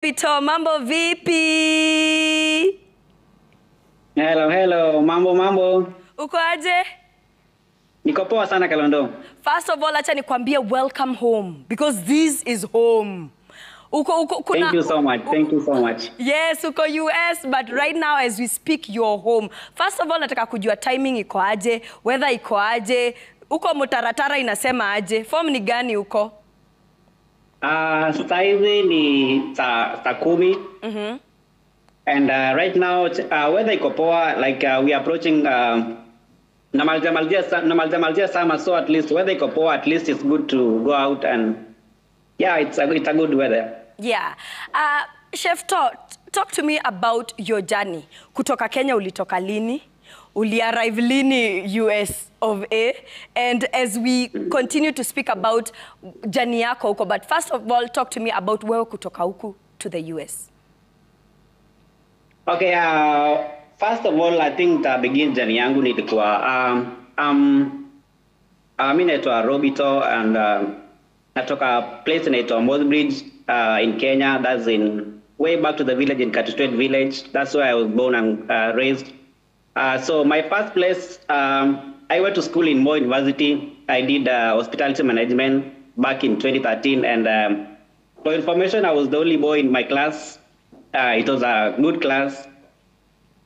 Pito, mambo vipi? Hello, mambo. Uko aje? Niko poa sana Kalondo. First of all, acha nikwambie welcome home because this is home. Thank you so much. Yes, uko US, but right now as we speak you're home. First of all, nataka kujua timing iko aje, weather iko aje, uko Mutaratara inasema aje, form ni gani uko? Sasa hivi ni saa 10. And right now weather iko poa, like we are approaching namalizia summer, so at least weather iko poa, at least it's good to go out and yeah, it's a good weather. Yeah. Chef, talk to me about your journey. Kutoka Kenya ulitoka lini? Arrive lini US of A? And as we continue to speak about journey yako huko, but first of all, talk to me about wewe kutoka huku to the US. Okay, first of all, I think begin journey yangu nilikuwa mimi naitwa Robie and natoka place inaitwa Mossbridge in Kenya. That's in way back to the village in Katustret village. That's where I was born and raised. So my first place, I went to school in Moi University. I did hospitality management back in 2013, and for information, I was the only boy in my class. It was a good class.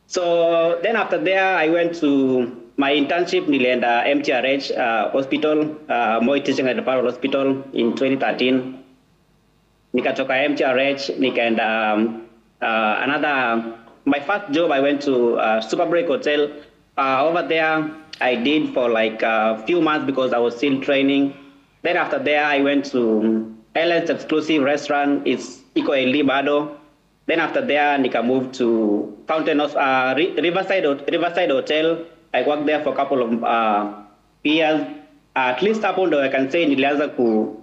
So then after there, I went to my internship nilienda MTRH hospital, Moi Teaching and Referral Hospital in 2013. Nikatoka MTRH, nikaenda my first job I went to Super Break Hotel. Over there, I did for like a few months because I was still training. Then after there, I went to Ellen's Exclusive Restaurant. It's Iko Eli Bado. Then after there, nika moved to Riverside Hotel. I worked there for a couple of years. At least hapo ndo I can say nilianza ku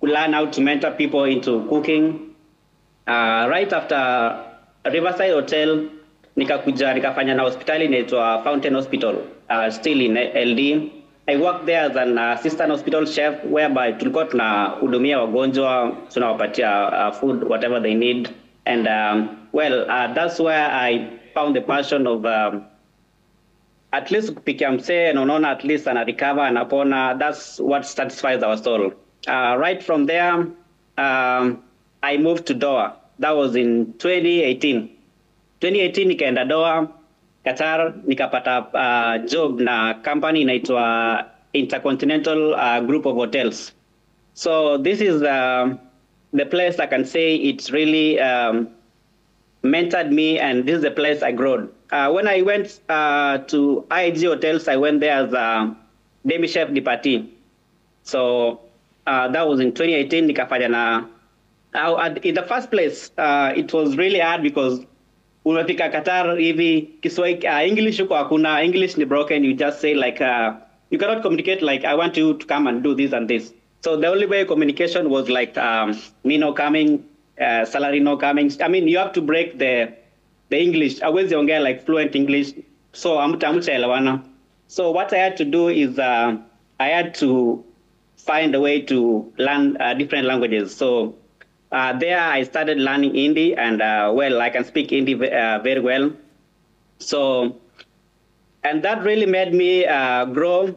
learn how to mentor people into cooking. Right after Riverside Hotel, nikafanya na hospitali inaitwa Fountain Hospital, still in LD. I worked there as an assistant hospital chef, whereby tulikuwa tunahudumia wagonjwa, tunawapatia food, whatever they need. And that's where I found the passion of at least kupikia msee na unaona at least ana recover anapona. That's what satisfies our soul. Right from there, I moved to Doha. That was in 2018. 2018 nikaenda Doha, Qatar, nikapata job na company inaitwa Intercontinental Group of Hotels. So this is the place I can say it's really mentored me, and this is the place I grew. When I went to IG Hotels, I went there as a demi chef de partie. So that was in 2018. Nikafanya na in the first place, it was really hard because unafika Qatar hivi Kiswahili, English huko hakuna, English ni broken. You just say like you cannot communicate like I want you to come and do this and this. So the only way communication was like me no coming, salary no coming. I mean, you have to break the English. Hawezi ongea like fluent English. So hamtaelewana. So what I had to do is I had to find a way to learn different languages. So there I started learning Hindi, and I can speak Hindi very well. So, and that really made me grow.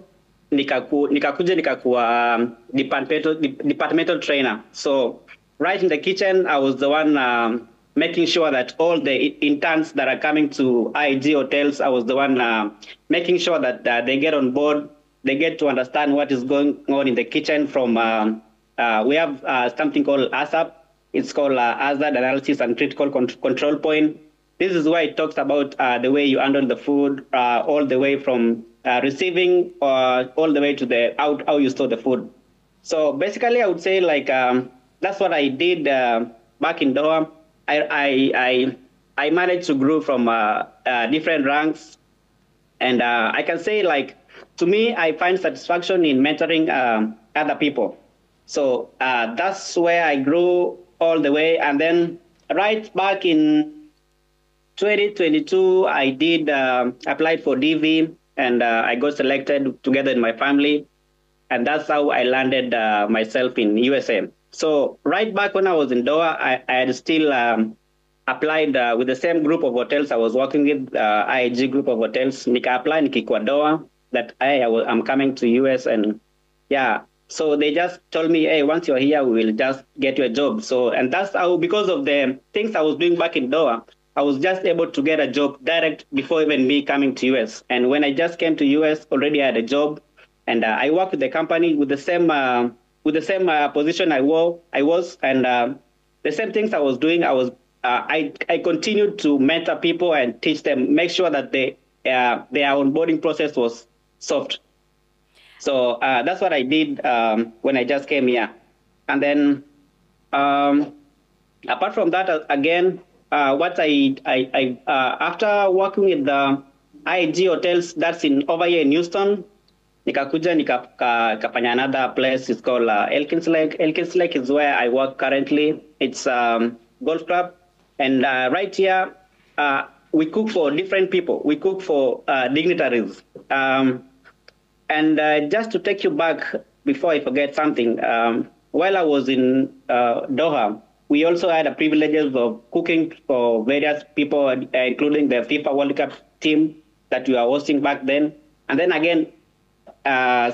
Nikakuja nikakuwa departmental trainer. So right in the kitchen, I was the one making sure that all the interns that are coming to IG hotels, I was the one making sure that they get on board, they get to understand what is going on in the kitchen. From we have something called ASAP. It's called Hazard Analysis and Critical Control Point. This is where it talks about the way you handle the food, all the way from receiving all the way to the how you store the food. So basically, I would say like that's what I did back in Doha. I managed to grow from different ranks, and I can say like to me, I find satisfaction in mentoring other people. So that's where I grew all the way. And then right back in 2022, I did applied for DV, and I got selected together with my family. And that's how I landed myself in USA. So right back when I was in Doha, I had still applied with the same group of hotels I was working with, IAG group of hotels. Nika applied nikikuwa Doha that I'm coming to US, and yeah. So they just told me, hey, once you're here, we will just get you a job. So, and that's how, because of the things I was doing back in Doha, I was just able to get a job direct before even me coming to US. And when I just came to US, already I had a job, and I worked with the company with the same position I was, and the same things I was doing. I continued to mentor people and teach them, make sure that their onboarding process was soft. So that's what I did when I just came here. And then apart from that, again, what after working with the IAG hotels, that's over here in Houston, nikakuja nikafanya another place. It's called Elkins Lake. Elkins Lake is where I work currently. It's golf club, and right here we cook for different people. We cook for dignitaries. And just to take you back, before I forget something, while I was in Doha, we also had the privileges of cooking for various people, including the FIFA World Cup team that we were hosting back then. And then again,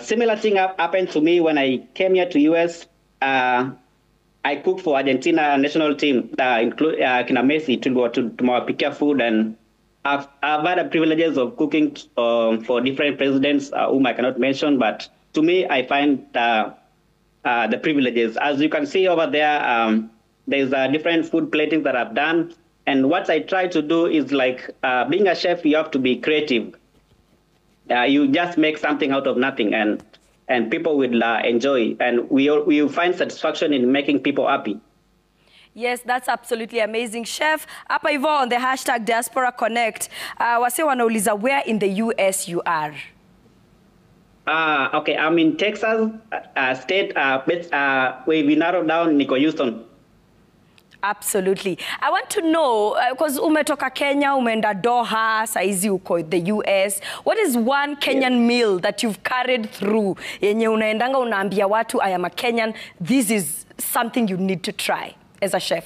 similar thing happened to me when I came here to US. I cooked for Argentina national team, include kina Messi, to pick food, and I've had the privileges of cooking for different presidents whom I cannot mention, but to me, I find the privileges. As you can see over there, there's different food platings that I've done. And what I try to do is like being a chef, you have to be creative. You just make something out of nothing, and people will enjoy. And we find satisfaction in making people happy. Yes, that's absolutely amazing. Chef, hapa hivyo on the hashtag Diaspora Connect, wase wanauliza where in the US you are? Okay, I'm in Texas state, we narrowed down, niko Houston. Absolutely. I want to know, because umetoka Kenya, umeenda Doha, saizi uko the US. What is one Kenyan meal that you've carried through? Yenye unaendanga unaambia watu, I am a Kenyan, this is something you need to try as a chef?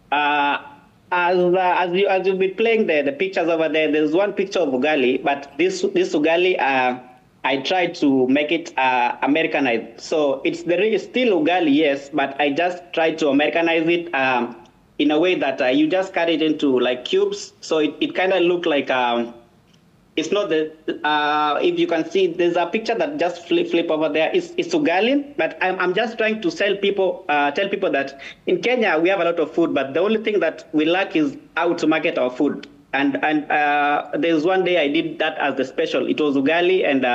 As you've been playing the pictures over there, there's one picture of ugali, but this ugali, I tried to make it Americanized. So it's still ugali, yes, but I just tried to Americanize it in a way that you just cut it into like cubes. So it kind of looked like, it's not the, if you can see, there's a picture that just flip over there. It's ugali, but I'm just trying to tell people that in Kenya, we have a lot of food, but the only thing that we lack is how to market our food. And there's one day I did that as the special. It was ugali and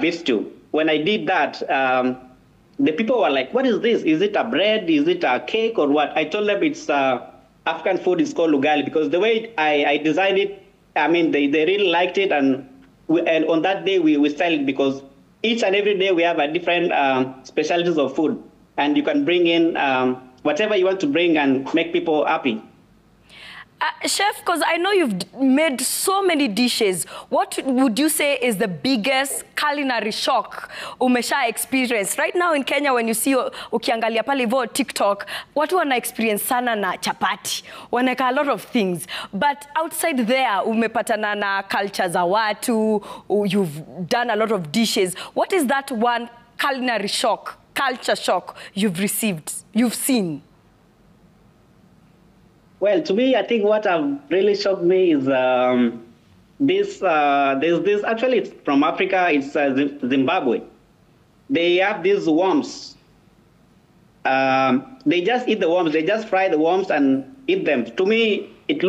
beef stew. When I did that, the people were like, what is this? Is it a bread? Is it a cake or what? I told them it's African food is called ugali, because the way I designed it, I mean, they really liked it, and on that day we sell it, because each and every day we have a different specialties of food, and you can bring in whatever you want to bring and make people happy. Chef, because I know you've made so many dishes, what would you say is the biggest culinary shock umesha experience? Right now in Kenya, when you see ukiangalia pale hivyo TikTok, watu wana experience sana na chapati, waneka a lot of things. But outside there, umepatana na culture za watu, you've done a lot of dishes. What is that one culinary shock, culture shock you've seen? Well, to me, I think what really shocked me is there's this, actually it's from Africa, it's Zimbabwe. They have these worms. They just eat the worms, they just fry the worms and eat them. To me, it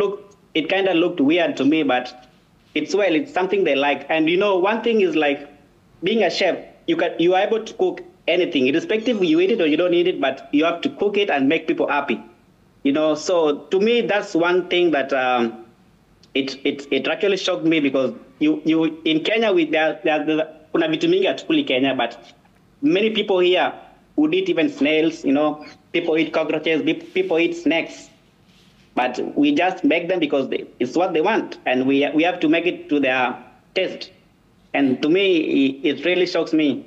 kind of looked weird to me, but it's something they like. And you know, one thing is like, being a chef, you are able to cook anything, irrespective you eat it or you don't eat it, but you have to cook it and make people happy. You know, so to me, that's one thing that it actually shocked me, because you in Kenya, kuna vitu mingi hatukuli Kenya, but many people here would eat even snails. You know, people eat cockroaches, people eat snakes, but we just make them because it's what they want, and we have to make it to their taste. And to me, it really shocks me.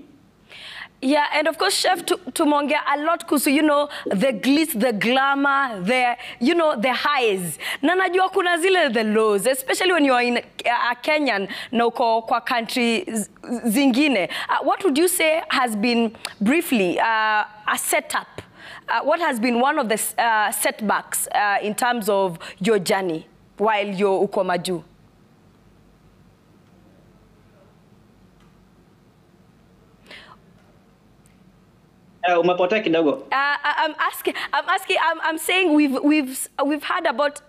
Yeah, and of course, Chef, tumeongea a lot kuhusu, you know, the glitz, the glamour, the, you know, the highs. Na najua kuna zile the lows, especially when you are in Kenyan na uko kwa country zingine. What would you say has been, briefly, a setup? What has been one of the setbacks in terms of your journey while you're uko maju? Umepotea kidogo. I'm saying we've heard about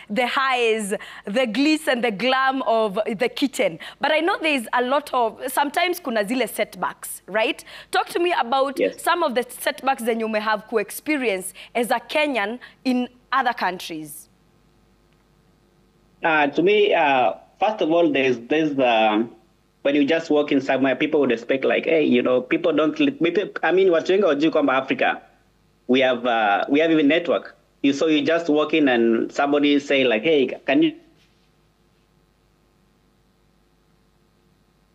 the highs, the glitz and the glam of the kitchen, but I know there is a lot of, sometimes kuna zile setbacks, right? Talk to me about some of the setbacks that you may have experience as a Kenyan in other countries. To me, first of all, there's when you just walk in somewhere, people would expect like, hey, you know, people don't. I mean, watu wengi wajui kwamba Africa, we have even network. So you just walk in and somebody say like, hey, can you?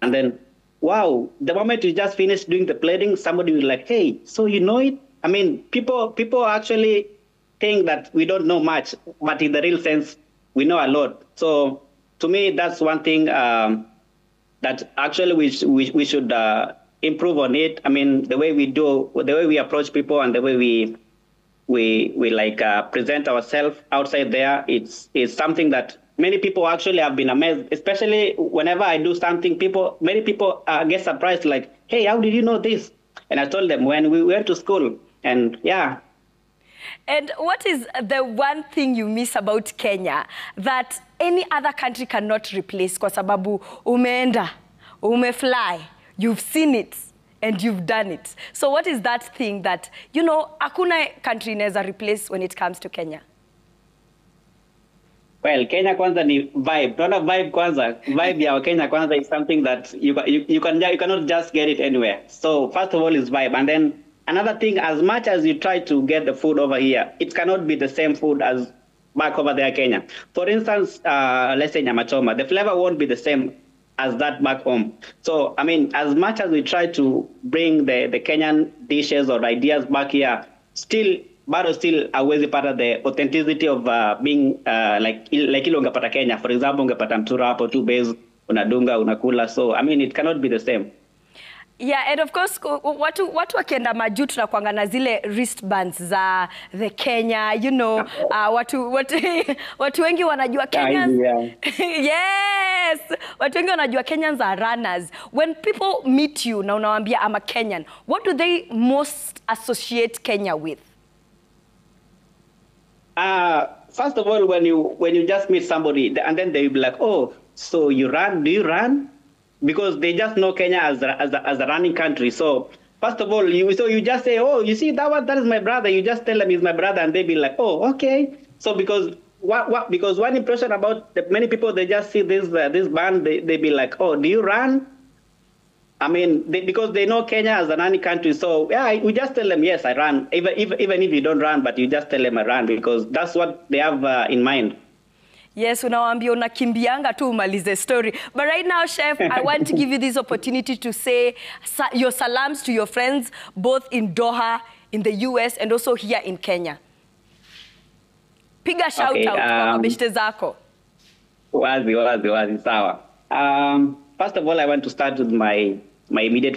And then, wow, the moment you just finish doing the plating, somebody will like, hey, so you know it? I mean, people actually think that we don't know much, but in the real sense, we know a lot. So to me, that's one thing. That actually we should improve on it. I mean, the way we approach people and the way we like present ourselves outside there, it's something that many people actually have been amazed. Especially whenever I do something, many people get surprised, like, hey, how did you know this? And I told them when we went to school, and yeah. And what is the one thing you miss about Kenya that any other country cannot replace? Kwa sababu umeenda, umefly, you've seen it, and you've done it. So what is that thing that, you know, hakuna country inaweza replace when it comes to Kenya? Well, Kenya kwanza ni vibe. Not a vibe kwanza. Vibe ya Kenya kwanza is something that you cannot just get it anywhere. So first of all is vibe, and then another thing, as much as you try to get the food over here, it cannot be the same food as back over there, Kenya. For instance, let's say nyama choma, the flavor won't be the same as that back home. So, I mean, as much as we try to bring the Kenyan dishes or ideas back here, still hawezi pata the authenticity of being like ile ungepata Kenya. For example, ungepata mtura hapo tu base, unadunga, unakula. So, I mean, it cannot be the same. Yeah, and of course, watu wakienda maju tunakuanga na zile wristbands za the Kenya, you know, watu wengi wanajua Kenyans. Yes, watu wengi wanajua Kenyans are runners. When people meet you na unawaambia I'm a Kenyan, what do they most associate Kenya with? First of all, when you just meet somebody and then they will be like, oh, so you run? Do you run? Because they just know Kenya as a running country. So first of all, you just say, oh, you see that is my brother. You just tell them he's my brother, and they be like, oh, okay. So because one impression about many people, they just see this band, they be like, oh, do you run? I mean, because they know Kenya as a running country. So yeah, we just tell them, yes, I run. Even if you don't run, but you just tell them I run, because that's what they have in mind. Yes, unawaambia unakimbianga tu umalize story. But right now, Chef, I want to give you this opportunity to say your salams to your friends, both in Doha, in the US, and also here in Kenya. Piga shout out kwa mabeshte zako. Wazi, sawa. First of all, I want to start with my immediate